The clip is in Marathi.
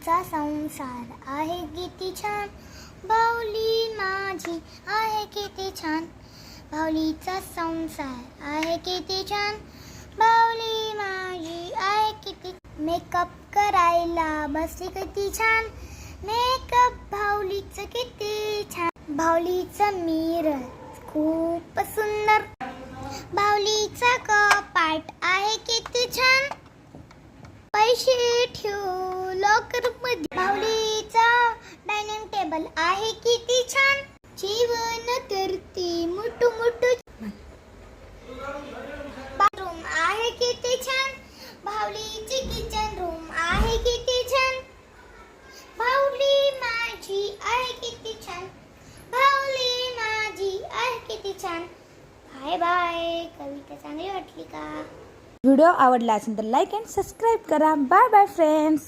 बाहुलीचा संसार आहे किती छान, बाहुली माझी आहे किती छान. बाहुलीचा संसार आहे किती छान, बाहुली माझी आहे किती. मेकअप करायला बसली किती छान, मेकअप बाहुलीचं किती छान. बाहुलीचं मिरर खूप सुंदर, बाहुलीचा कपाट आहे किती छान. पैसे ठेवू लॉकर मध्ये, बाहुलीचा डायनिंग टेबल आहे किती छान. जेवण करते मोठू मोठू, बाथरूम आहे किती छान. बाहुलीची किचन रूम आहे किती छान. बाहुली माझी आहे किती छान, बाहुली माझी आहे किती छान. Bye bye. कविता चांगली वाटली का? व्हिडिओ आवडला असेल तर लाईक अँड सबस्क्राईब करा. Bye bye friends.